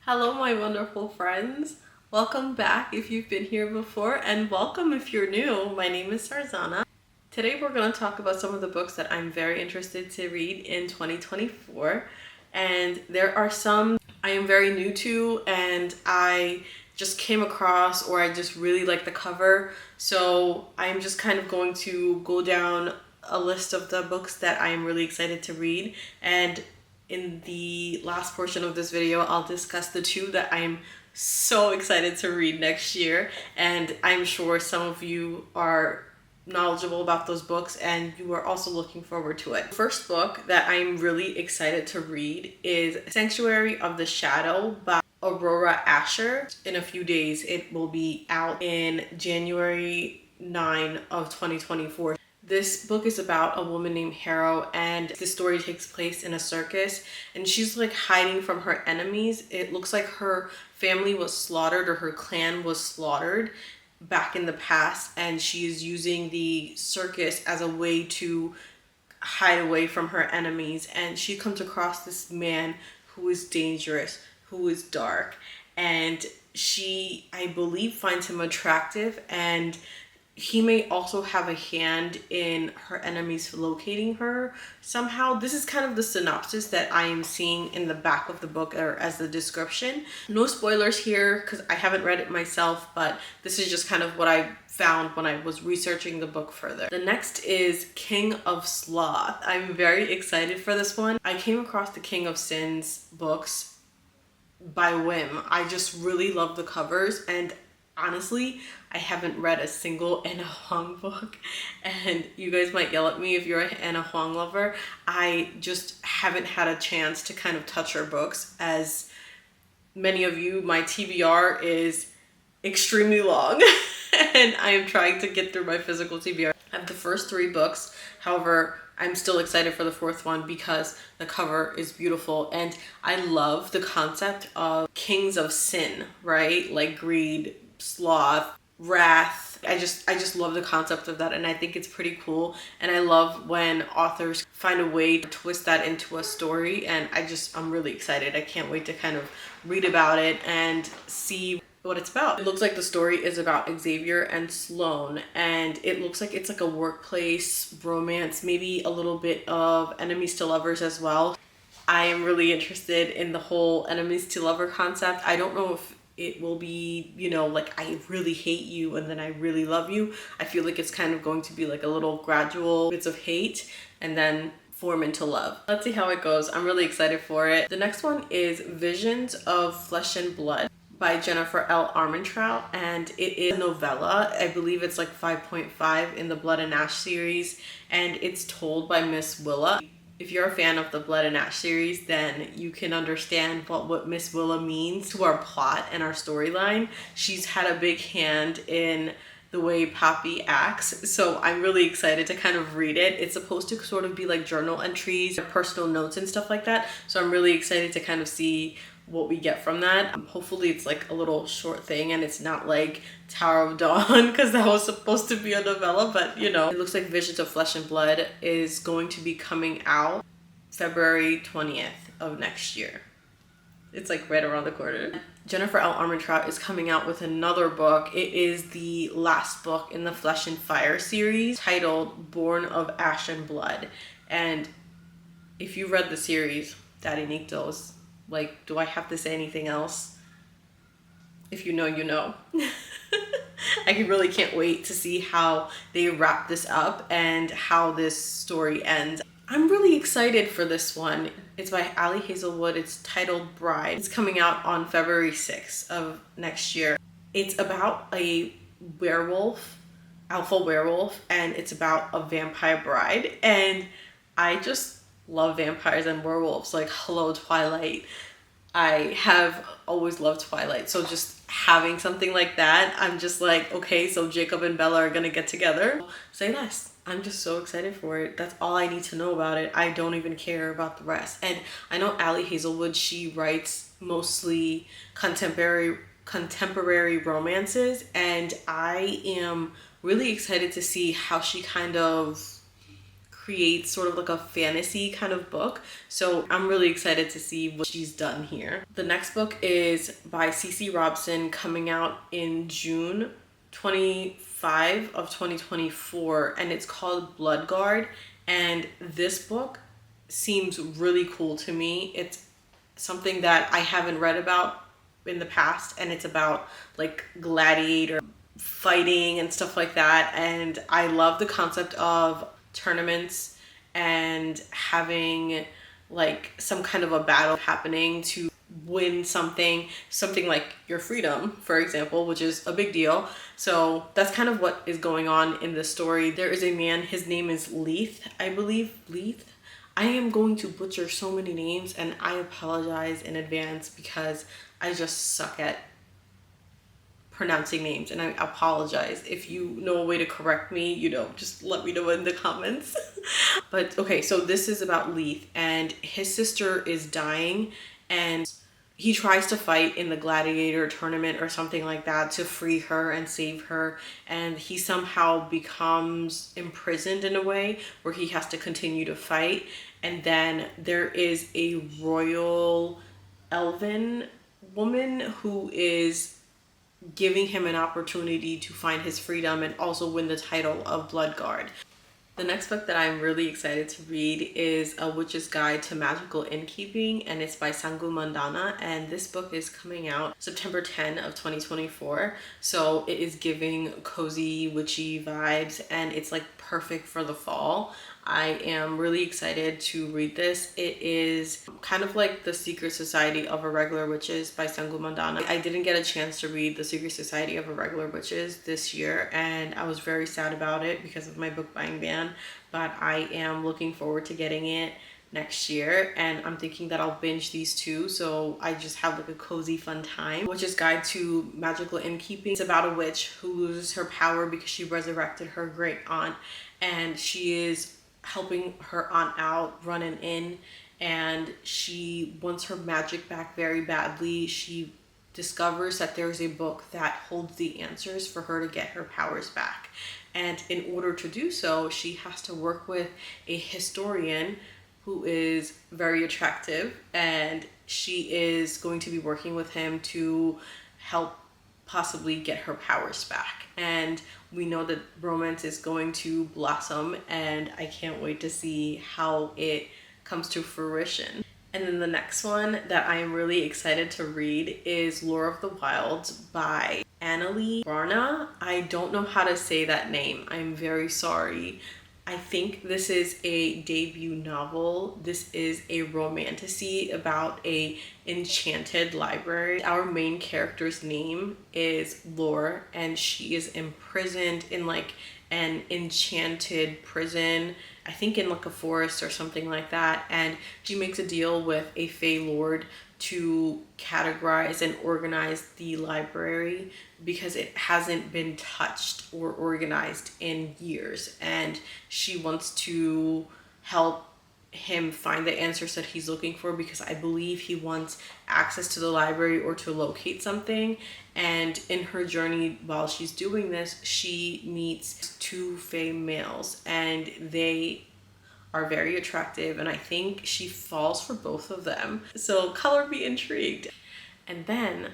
Hello, my wonderful friends. Welcome back if you've been here before, and welcome if you're new. My name is Sarzana. Today, we're going to talk about some of the books that I'm very interested to read in 2024. And there are some I am very new to, and I just came across, or I just really like the cover. So I'm just kind of going to go down a list of the books that I am really excited to read. And in the last portion of this video, I'll discuss the two that I'm so excited to read next year. And I'm sure some of you are knowledgeable about those books and you are also looking forward to it. The first book that I'm really excited to read is Sanctuary of the Shadow by Aurora Asher. In a few days, it will be out in January 9 of 2024. This book is about a woman named Harrow, and the story takes place in a circus, and she's like hiding from her enemies. It looks like her family was slaughtered, or her clan was slaughtered back in the past, and she is using the circus as a way to hide away from her enemies. And she comes across this man who is dangerous, who is dark, and she, I believe, finds him attractive, and he may also have a hand in her enemies locating her somehow. This is kind of the synopsis that I am seeing in the back of the book, or as the description. No spoilers here because I haven't read it myself, but this is just kind of what I found when I was researching the book further. The next is King of Sloth. I'm very excited for this one. I came across the King of Sins books by whim. I just really love the covers, and honestly, I haven't read a single Anna Huang book, and you guys might yell at me if you're an Anna Huang lover. I just haven't had a chance to kind of touch her books. As many of you, my TBR is extremely long and I am trying to get through my physical TBR. I have the first 3 books. However, I'm still excited for the 4th one because the cover is beautiful, and I love the concept of kings of sin, right? Like greed, sloth, wrath. I just love the concept of that, and I think it's pretty cool. And I love when authors find a way to twist that into a story, and I'm really excited. I can't wait to kind of read about it and see what it's about. It looks like the story is about Xavier and Sloane, and it looks like it's like a workplace romance, maybe a little bit of enemies to lovers as well. I am really interested in the whole enemies to lover concept. I don't know if it will be, like I really hate you and then I really love you. I feel like it's kind of going to be like a little gradual bits of hate and then form into love. Let's see how it goes. I'm really excited for it. The next one is Visions of Flesh and Blood by Jennifer L. Armentrout, and it is a novella. I believe it's like 5.5 in the Blood and Ash series, and it's told by Miss Willa. If you're a fan of the Blood and Ash series, then you can understand what Miss Willa means to our plot and our storyline. She's had a big hand in the way Poppy acts, so I'm really excited to kind of read it. It's supposed to sort of be like journal entries, personal notes and stuff like that, so I'm really excited to kind of see what we get from that. Hopefully it's like a little short thing and it's not like Tower of Dawn, because that was supposed to be a novella, but it looks like Visions of Flesh and Blood is going to be coming out February 20th of next year. It's like right around the corner. Jennifer L. Armentrout is coming out with another book. It is the last book in the Flesh and Fire series, titled Born of Ash and Blood. And if you read the series, Daddy Nictos, like, do I have to say anything else? If you know, you know. I really can't wait to see how they wrap this up and how this story ends. I'm really excited for this one. It's by Ali Hazelwood. It's titled Bride. It's coming out on February 6th of next year. It's about a werewolf, alpha werewolf, and it's about a vampire bride. And I just love vampires and werewolves. Like, hello, Twilight. I have always loved Twilight, so just having something like that, I'm just like, okay, so Jacob and Bella are gonna get together. Say less. I'm just so excited for it. That's all I need to know about it. I don't even care about the rest. And I know Ali Hazelwood, she writes mostly contemporary romances, and I am really excited to see how she kind of create sort of like a fantasy kind of book. So I'm really excited to see what she's done here. The next book is by CC Robson, coming out in June 25 of 2024, and it's called Bloodguard. And this book seems really cool to me. It's something that I haven't read about in the past, and it's about like gladiator fighting and stuff like that. And I love the concept of tournaments and having like some kind of a battle happening to win something like your freedom, for example, which is a big deal. So that's kind of what is going on in the story. There is a man, his name is Leith, I believe. Leith. I am going to butcher so many names, and I apologize in advance because I just suck at pronouncing names, and I apologize. If you know a way to correct me, just let me know in the comments. But okay, so this is about Leith, and his sister is dying, and he tries to fight in the gladiator tournament or something like that to free her and save her, and he somehow becomes imprisoned in a way where he has to continue to fight. And then there is a royal elven woman who is giving him an opportunity to find his freedom and also win the title of Bloodguard. The next book that I'm really excited to read is A Witch's Guide to Magical Innkeeping, and it's by Sangu Mandana, and this book is coming out September 10 of 2024. So it is giving cozy witchy vibes, and it's like perfect for the fall. I am really excited to read this. It is kind of like The Secret Society of Irregular Witches by Sangu Mandana. I didn't get a chance to read The Secret Society of Irregular Witches this year, and I was very sad about it because of my book buying ban, but I am looking forward to getting it next year, and I'm thinking that I'll binge these two, so I just have like a cozy fun time. Witch's Guide to Magical Innkeeping. It's about a witch who loses her power because she resurrected her great aunt, and she is helping her aunt out, run an inn, and she wants her magic back very badly. She discovers that there's a book that holds the answers for her to get her powers back, and in order to do so, she has to work with a historian who is very attractive, and she is going to be working with him to help possibly get her powers back. And we know that romance is going to blossom, and I can't wait to see how it comes to fruition. And then the next one that I am really excited to read is Lore of the Wilds by Annalie Varna. I don't know how to say that name. I'm very sorry. I think this is a debut novel. This is a romantasy about a enchanted library. Our main character's name is Lore, and she is imprisoned in like an enchanted prison, I think in like a forest or something like that, and she makes a deal with a Fey Lord to categorize and organize the library because it hasn't been touched or organized in years, and she wants to help him find the answers that he's looking for because I believe he wants access to the library or to locate something. And in her journey while she's doing this, she meets two Fey males, and they are very attractive, and I think she falls for both of them. So color me intrigued. And then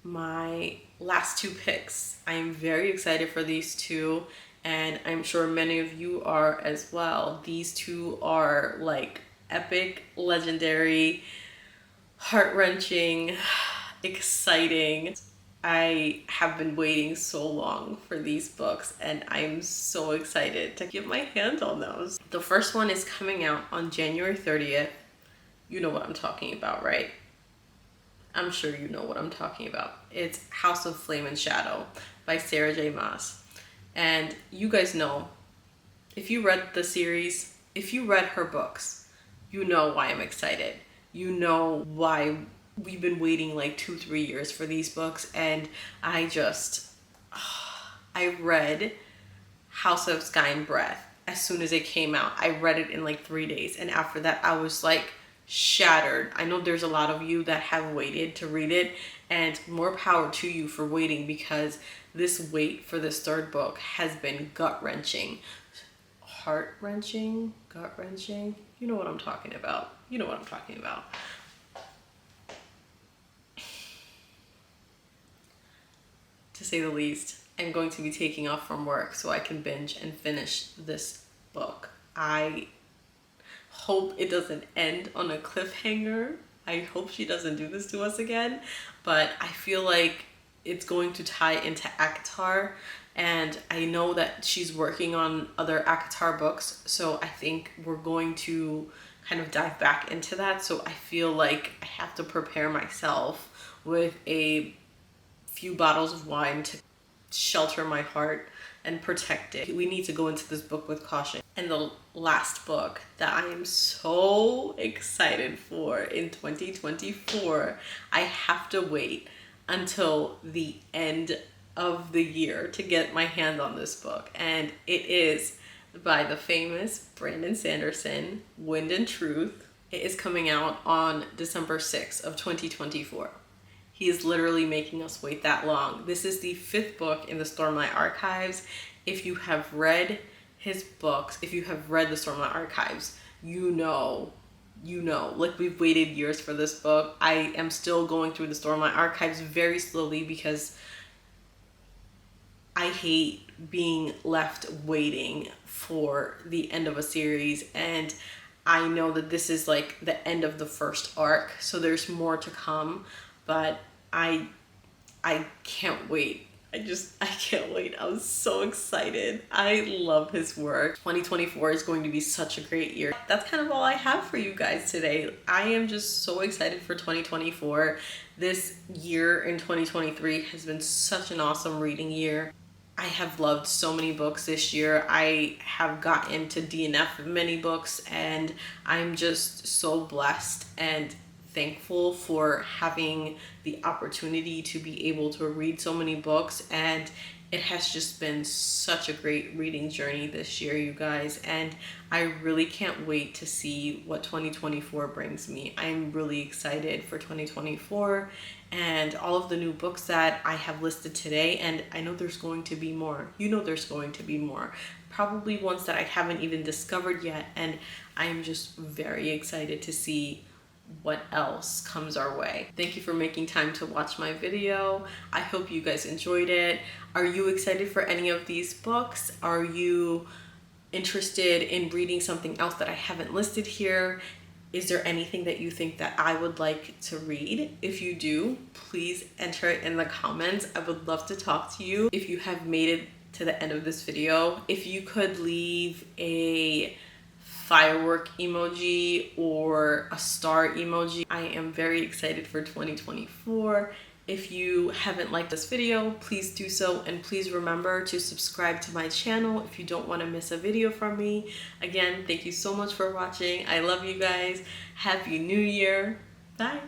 my last two picks. I am very excited for these two, and I'm sure many of you are as well. These two are like epic, legendary, heart-wrenching, exciting. I have been waiting so long for these books, and I'm so excited to get my hands on those. The first one is coming out on January 30th. You know what I'm talking about, right? I'm sure you know what I'm talking about. It's House of Flame and Shadow by Sarah J. Maas. And you guys know, if you read the series, if you read her books, you know why I'm excited. You know why we've been waiting like 2-3 years for these books, and I read House of Sky and Breath as soon as it came out. I read it in like 3 days, and after that I was like shattered. I know there's a lot of you that have waited to read it, and more power to you for waiting, because this wait for this third book has been gut-wrenching, heart-wrenching, gut-wrenching. You know what I'm talking about. You know what I'm talking about. To say the least, I'm going to be taking off from work so I can binge and finish this book. I hope it doesn't end on a cliffhanger. I hope she doesn't do this to us again, but I feel like it's going to tie into ACOTAR, and I know that she's working on other ACOTAR books, so I think we're going to kind of dive back into that. So I feel like I have to prepare myself with a few bottles of wine to shelter my heart and protect it. We need to go into this book with caution. And the last book that I am so excited for in 2024, I have to wait until the end of the year to get my hand on this book. And it is by the famous Brandon Sanderson, Wind and Truth. It is coming out on December 6th of 2024. He is literally making us wait that long. This is the 5th book in the Stormlight Archives. If you have read his books, if you have read the Stormlight Archives, you know, like we've waited years for this book. I am still going through the Stormlight Archives very slowly because I hate being left waiting for the end of a series, and I know that this is like the end of the first arc, so there's more to come. But I can't wait. I can't wait. I'm so excited. I love his work. 2024 is going to be such a great year. That's kind of all I have for you guys today. I am just so excited for 2024. This year in 2023 has been such an awesome reading year. I have loved so many books this year. I have gotten to DNF many books, and I'm just so blessed and thankful for having the opportunity to be able to read so many books, and it has just been such a great reading journey this year, you guys, and I really can't wait to see what 2024 brings me. I'm really excited for 2024 and all of the new books that I have listed today, and I know there's going to be more. You know there's going to be more. Probably ones that I haven't even discovered yet, and I am just very excited to see what else comes our way. Thank you for making time to watch my video. I hope you guys enjoyed it. Are you excited for any of these books? Are you interested in reading something else that I haven't listed here? Is there anything that you think that I would like to read? If you do, please enter it in the comments. I would love to talk to you. If you have made it to the end of this video, if you could leave a firework emoji or a star emoji. I am very excited for 2024. If you haven't liked this video, please do so, and please remember to subscribe to my channel if you don't want to miss a video from me. Again, thank you so much for watching. I love you guys. Happy New Year. Bye.